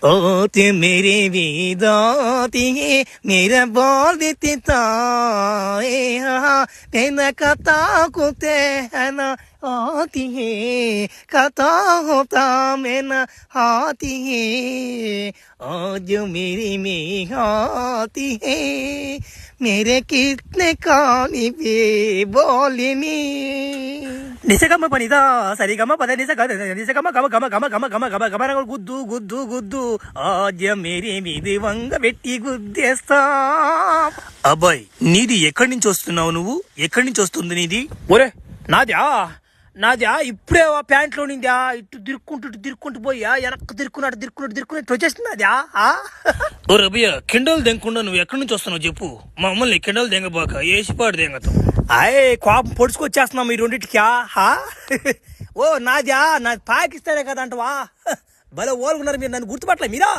ओ ते मेरे विदाती मेरा बोल देते ताए तेना कथा कुते है ना आती है कथा होता मैं ना आती है आज मेरी में आती है मेरे कितने कानी पे बोलिनी నిసగమ పనిదా సరిగమ పద నిసగమ గమ గమ గమ గమ గమ గమ గమ గుద్దు గుద్దు గుద్దు ఆద్య మేరీ మీది వంగ పెట్టి గుద్దేస్తా. అబ్బాయి నీది ఎక్కడి నుంచి వస్తున్నావు? నువ్వు ఎక్కడి నుంచి వస్తుంది నీది? ఒరే నాద్యా ఇప్పుడే ప్యాంట్లో నిందా ఇటు దిరుక్కుంటూ పోయా వెనక్కు దిరుక్కున్నట్టు వచ్చేస్తుంది అద్యా. ఓ రబియ కిండలు దెంగకుండా నువ్వు ఎక్కడి నుంచి వస్తున్నావు చెప్పు. మమ్మల్ని కిండలు దెంగబాక ఏసిపాడు దెంగతాం. అయ్యే కోపం పొడుచుకొచ్చేస్తున్నాం ఈ రెండింటికి. ఓ నాది పాకిస్తానే కదా అంటవా? భలే ఓలుకున్నారు మీరు, నన్ను గుర్తుపట్టలే మీరా?